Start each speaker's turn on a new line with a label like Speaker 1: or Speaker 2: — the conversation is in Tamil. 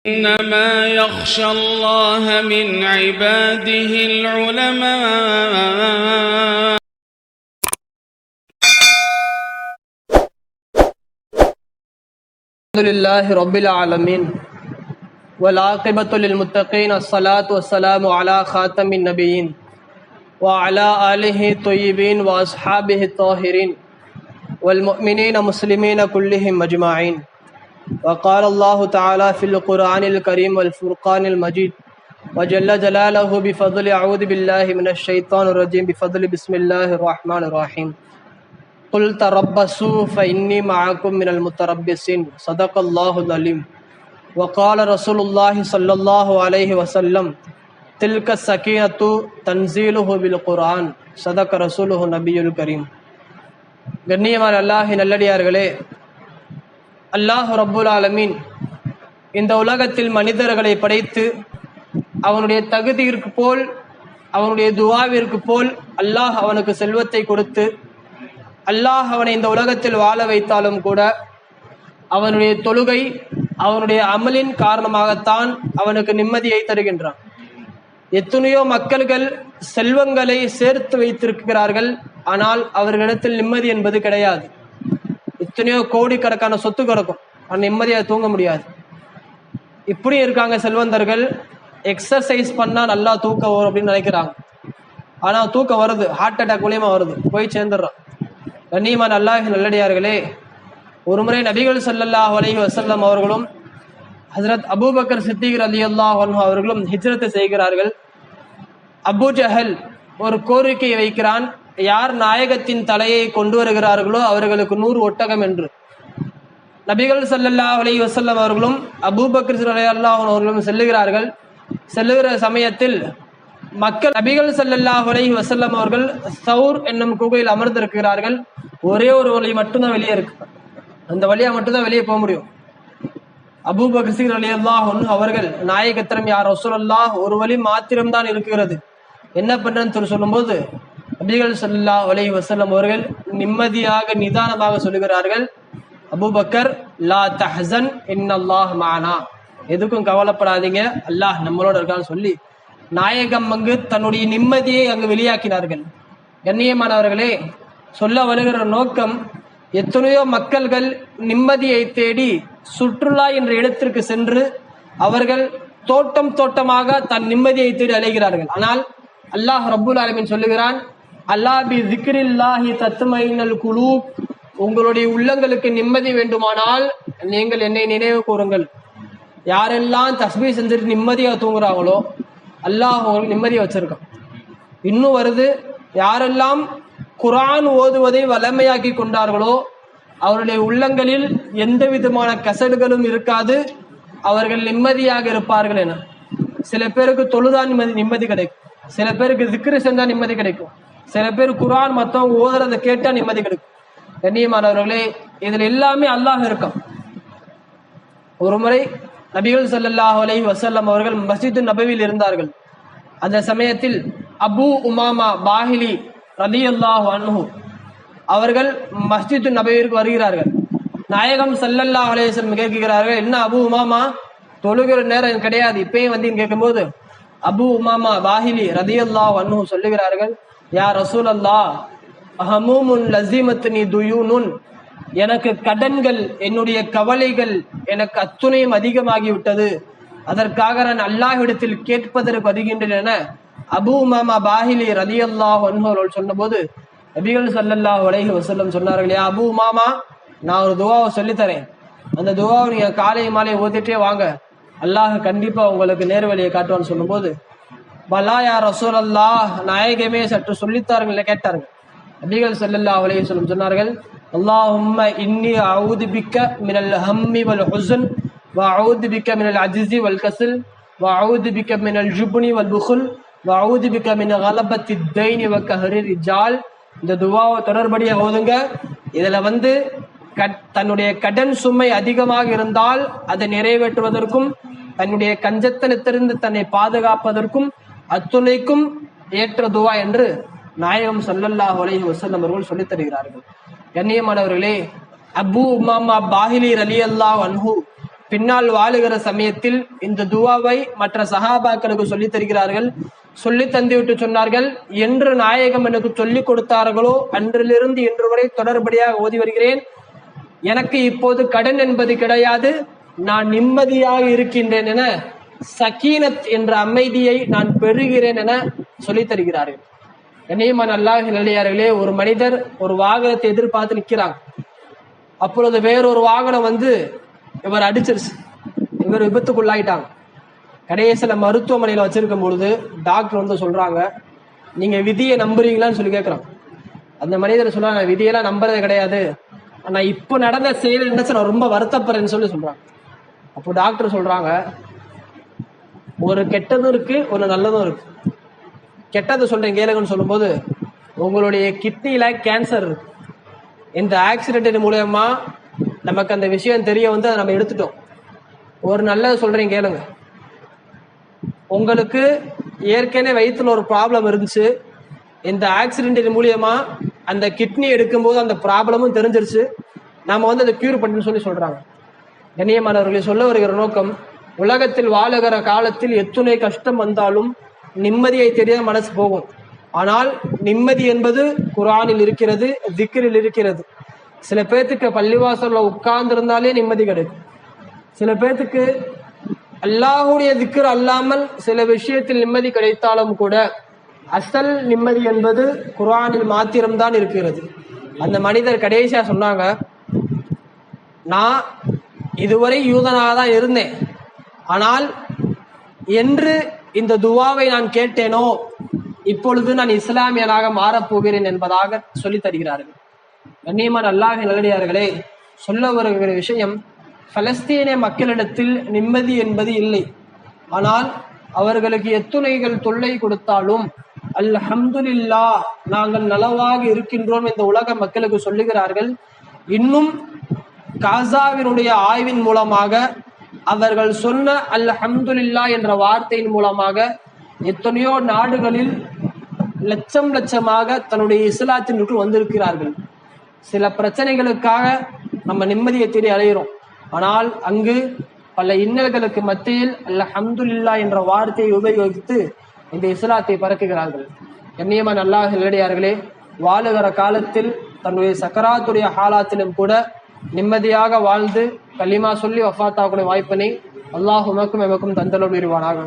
Speaker 1: إنما يخشى الله من عباده العلماء.
Speaker 2: الحمد لله رب العالمين والعاقبة للمتقين الصلاة والسلام على خاتم النبيين وعلى آله الطيبين وأصحابه الطاهرين والمؤمنين مسلمين كلهم أجمعين. وقال الله تعالى في القرآن الكريم والفرقان المجيد وجل جلاله بفضل أعوذ بالله من الشيطان الرجيم بفضل بسم الله الرحمن الرحيم قل تربصوا فإني معكم من المتربصين صدق الله العليم. وقال رسول الله صلى الله عليه وسلم تلك السكينة تنزيله بالقرآن صدق رسوله النبي الكريم. கண்ணியமான அல்லாஹ்வின் நல்லடியார்களே, அல்லாஹ் ரப்புல் ஆலமீன் இந்த உலகத்தில் மனிதர்களை படைத்து அவனுடைய தகுதியிற்கு போல் அவனுடைய துஆவிற்கு போல் அல்லாஹ் அவனுக்கு செல்வத்தை கொடுத்து அல்லாஹ் அவனை இந்த உலகத்தில் வாழ வைத்தாலும் கூட அவனுடைய தொழுகை அவனுடைய அமலின் காரணமாகத்தான் அவனுக்கு நிம்மதியை தருகின்றான். எத்தனையோ மக்கள்கள் செல்வங்களை சேர்த்து வைத்திருக்கிறார்கள், ஆனால் அவர்களிடத்தில் நிம்மதி என்பது கிடையாது. எத்தனையோ கோடிக்கணக்கான சொத்து கிடக்கும், ஆனால் நிம்மதியாக தூங்க முடியாது. இப்படி இருக்காங்க செல்வந்தர்கள். எக்ஸசைஸ் பண்ணால் நல்லா தூக்கம் வரும் அப்படின்னு நினைக்கிறாங்க, ஆனால் தூக்கம் வருது, ஹார்ட் அட்டாக் மூலியமா வருது, போய் சேர்ந்துடுறான். கண்ணியமான அல்லாஹ்வின் நல்லடியார்களே, ஒருமுறை நபிகள் ஸல்லல்லாஹு அலைஹி வஸல்லம் அவர்களும் ஹஜ்ரத் அபூபக்கர் சித்திக் ரலியல்லாஹு அன்ஹு அவர்களும் ஹிஜ்ரத் செய்கிறார்கள். அபூ ஜஹல் ஒரு கோரிக்கையை வைக்கிறான், யார் நாயகத்தின் தலையை கொண்டு வருகிறார்களோ அவர்களுக்கு 100 ஒட்டகம் என்று. நபிகள் ஸல்லல்லாஹு அலைஹி வஸல்லம் அவர்களும் அபூபக்கர் ரலியல்லாஹு அன்ஹு அவர்களும் செல்லுகிறார்கள். செல்லுகிற சமயத்தில் மக்கள் நபிகள் ஸல்லல்லாஹு அலைஹி வஸல்லம் அவர்கள் சௌர் என்னும் குகையில் அமர்ந்திருக்கிறார்கள். ஒரே ஒரு வழி மட்டும்தான் வெளியே இருக்கு, அந்த வழியா மட்டும்தான் வெளியே போக முடியும். அபூபக்கர் ரலியல்லாஹு அன்ஹு அவர்கள் நாயகத்திரம் யார் ரசூலுல்லாஹ், ஒரு வழி மாத்திரம்தான் இருக்கிறது, என்ன பண்றேன்னு சொல்லும்போது நபிகள் ஸல்லல்லாஹு அலைஹி வஸல்லம் அவர்கள் நிம்மதியாக நிதானமாக சொல்லுகிறார்கள், அபூபக்கர் லா தஹ்சன் இன்னல்லாஹ் மஅனா, எதுக்கும் கவலைப்படாதீங்க, அல்லாஹ் நம்மளோட இருக்கான்னு சொல்லி நாயகம் அங்கு தன்னுடைய நிம்மதியை அங்கு வெளியாக்கினார்கள். கண்ணியமானவர்களே, சொல்ல வருகிற நோக்கம், எத்தனையோ மக்கள்கள் நிம்மதியை தேடி சுற்றுலா என்ற இடத்திற்கு சென்று அவர்கள் தோட்டம் தோட்டமாக தன் நிம்மதியை தேடி அலைகிறார்கள். ஆனால் அல்லாஹ் ரப்புல் ஆலமீன் சொல்லுகிறான், அல்லாஹ் பி ஸிக்ரில்லாஹி தத்மைனுல் குலூப், உங்களுடைய உள்ளங்களுக்கு நிம்மதி வேண்டுமானால் நீங்கள் என்னை நினைவு கூறுங்கள். யாரெல்லாம் தஸ்பீஹ் செஞ்சுட்டு நிம்மதியா தூங்குறாங்களோ அல்லாஹ் அவங்களுக்கு நிம்மதியை வச்சிருக்கான். இன்னும் வருது, யாரெல்லாம் குர்ஆன் ஓதுவதை வளமையாக்கி கொண்டார்களோ அவருடைய உள்ளங்களில் எந்த விதமான கசடுகளும் இருக்காது, அவர்கள் நிம்மதியாக இருப்பார்கள் என. சில பேருக்கு தொழுதான் நிம்மதி கிடைக்கும், சில பேருக்கு திக்ரு செஞ்சா நிம்மதி கிடைக்கும், சில பேர் குர்ஆன் மற்றவங்க ஓதுறதை கேட்டா நிம்மதி கிடைக்கும். கண்ணியமானவர்களே, இதில் எல்லாமே அல்லாஹ் இருக்கான். ஒரு முறை நபிகள் ஸல்லல்லாஹு அலைஹி வஸல்லம் அவர்கள் மஸ்ஜித் நபவியில் இருந்தார்கள். அந்த சமயத்தில் அபூ உமாமா பாஹிலி ரலியல்லாஹு அன்ஹு அவர்கள் மஸ்ஜித் நபவிற்கு வருகிறார்கள். நாயகம் ஸல்லல்லாஹு அலைஹி வஸல்லம் கேட்கிறார்கள், என்ன அபூ உமாமா, தொழுகிற நேரம் கிடையாது, இப்பயும் வந்து கேட்கும்போது அபூ உமாமா பாஹிலி ரலியல்லாஹு அன்ஹு சொல்லுகிறார்கள், யா ரசூலல்லாஹ் அஹமூமுன் லஸீமத்னி துயூனுன், எனக்கு கடன்கள், என்னுடைய கவலைகள் எனக்கு அத்துணையும் அதிகமாகிவிட்டது, அதற்காக நான் அல்லாஹ்விடத்தில் கேட்பதற்கு வருகின்றேன் என அபூ உமாமா பாஹிலி ரலியல்லாஹு அன்ஹு அவர்கள் சொன்னபோது நபிகள் ஸல்லல்லாஹு அலைஹி வஸல்லம் சொன்னார்கள், யா அபூ உமாமா, நான் ஒரு துஆவை சொல்லித்தரேன், அந்த துஆவை நீங்க காலை மாலை ஓதிட்டே வாங்க, அல்லாஹ் கண்டிப்பா உங்களுக்கு நேர்வழியை காட்டுவான்னு சொல்லும்போது, பலா யா ரசூலல்லாஹ், நாயகமே சற்று சொல்லித்தார்கள் கேட்டார்கள். நபிகள் ஸல்லல்லாஹு அலைஹி வஸல்லம் சொன்னார்கள், அல்லாஹும்ம இன்னி அஊது பிக்க மினல் ஹம்மி வல் ஹுஸ்ன் வ அஊது பிக்க மினல் அஜ்ஸி வல் கஸல் வ அஊது பிக்க மினல் ஜுப்னி வல் புக்ல் வ அஊது பிக்க மின் கலபத்தி தைனி வ கஹ்ரி ரிஜால். இந்த துஆவை தொடர்படியாக ஓதுங்க. இதுல வந்து தன்னுடைய கடன் சுமை அதிகமாக இருந்தால் அதை நிறைவேற்றுவதற்கும் தன்னுடைய கஞ்சத்தனத்திலிருந்து தன்னை பாதுகாப்பதற்கும் அத்துணைக்கும் ஏற்ற துஆ என்று நாயகம் ஸல்லல்லாஹு அலைஹி வஸல்லம் அவர்கள் சொல்லித் தருகிறார்கள். கண்ணியமானவர்களே, அபூ உமாமா பாஹிலி ரலியல்லாஹு அன்ஹு பின்னால் வாழுகிற சமயத்தில் இந்த துவாவை மற்ற சஹாபாக்களுக்கு சொல்லி தருகிறார்கள். சொல்லி தந்துவிட்டு சொன்னார்கள், என்று நாயகம் எனக்கு சொல்லிக் கொடுத்தார்களோ அன்றிலிருந்து இன்று வரை தொடர்படியாக ஓதி வருகிறேன். எனக்கு இப்போது கடன் என்பது கிடையாது, நான் நிம்மதியாக இருக்கின்றேன் என, சக்கீனத் என்ற அமைதியை நான் பெறுகிறேன் என சொல்லி தருகிறார்கள். கண்ணியமான அல்லாஹ் நல்லடியார்களே, ஒரு மனிதர் ஒரு வாகனத்தை எதிர்பார்த்து நிற்கிறாங்க. அப்பொழுது வேறொரு வாகனம் வந்து இவர் அடிச்சிருச்சு, இவர் விபத்துக்குள்ளாயிட்டாங்க. கடைசியில் மருத்துவமனையில் வச்சிருக்கும் பொழுது டாக்டர் வந்து சொல்றாங்க, நீங்க விதியை நம்புறீங்களான்னு சொல்லி கேட்குறாங்க. அந்த மனிதர் சொல்றாங்க, நான் விதியெல்லாம் நம்புறது கிடையாது, நான் இப்போ நடந்த செயல் நினைச்சு நான் ரொம்ப வருத்தப்படுறேன்னு சொல்லி சொல்றாங்க. அப்போ டாக்டர் சொல்றாங்க, ஒரு கெட்டதும் இருக்கு, ஒரு நல்லதும் இருக்கு. கெட்டது சொல்றேன் கேளுங்கன்னு சொல்லும்போது, உங்களுடைய கிட்னியில கேன்சர் இருக்கு. இந்த ஆக்சிடென்ட் மூலமா நமக்கு அந்த விஷயம் தெரிய வந்து அதை நம்ம எடுத்துட்டோம். ஒரு நல்லது சொல்றேன் கேளுங்க, உங்களுக்கு ஏற்கனவே வயிற்றுல ஒரு ப்ராப்ளம் இருந்துச்சு, இந்த ஆக்சிடென்ட் மூலியமா அந்த கிட்னி எடுக்கும்போது அந்த ப்ராப்ளமும் தெரிஞ்சிருச்சு, நம்ம வந்து அதை கியூர் பண்ணுன்னு சொல்லி சொல்றாங்க. கண்ணியமானவர்களை சொல்ல வருகிற நோக்கம், உலகத்தில் வாழுகிற காலத்தில் எத்துணை கஷ்டம் வந்தாலும் நிம்மதியை தெரியாத மனசு போகும். ஆனால் நிம்மதி என்பது குர்ஆனில் இருக்கிறது, திக்ரில் இருக்கிறது. சில பேர்த்துக்கு பள்ளிவாசல்ல உட்கார்ந்து இருந்தாலே நிம்மதி கிடைக்கும். சில பேர்த்துக்கு அல்லாஹுடைய திக்ர் அல்லாமல் சில விஷயத்தில் நிம்மதி கிடைத்தாலும் கூட அசல் நிம்மதி என்பது குர்ஆனில் மாத்திரம்தான் இருக்கிறது. அந்த மனிதர் கடைசியா சொன்னாங்க, நான் இதுவரை யூதனாக தான் இருந்தேன், ஆனால் என்று இந்த துவாவை நான் கேட்டேனோ இப்பொழுது நான் இஸ்லாமியனாக மாறப்போகிறேன் என்பதாக சொல்லி தருகிறார்கள். கண்ணியமான அல்லாஹ்வின் நல்லடியார்களே, சொல்ல வருகிற விஷயம், பலஸ்தீன மக்களிடத்தில் நிம்மதி என்பது இல்லை. ஆனால் அவர்களுக்கு எத்துணைகள் தொல்லை கொடுத்தாலும் அல்ஹம்துலில்லாஹ் நாங்கள் நலவாக இருக்கின்றோம் இந்த உலக மக்களுக்கு சொல்லுகிறார்கள். இன்னும் காசாவினுடைய ஆய்வின் மூலமாக அவர்கள் சொன்ன அல்ஹம்துலில்லாஹ் என்ற வார்த்தையின் மூலமாக எத்தனையோ நாடுகளில் லட்சம் லட்சமாக தன்னுடைய இஸ்லாத்திற்கு வந்திருக்கிறார்கள். சில பிரச்சனைகளுக்காக நம்ம நிம்மதியை தேடி அலைகிறோம், ஆனால் அங்கு பல இன்னல்களுக்கு மத்தியில் அல்ஹம்துலில்லாஹ் என்ற வார்த்தையை உபயோகித்து இந்த இஸ்லாத்தை பரப்புகிறார்கள். கண்ணியமான அல்லாஹ் நல்லடியார்களே, வாழுகிற காலத்தில் தன்னுடைய சக்கராத்துடைய ஹாலாத்திலும் கூட நிம்மதியாக வாழ்ந்து கலிமா சொல்லி வஃபாத்தாக்கூடிய வாய்ப்பினை அல்லாஹ் உமக்கும் எமக்கும் தந்தலோடு இருவானாக.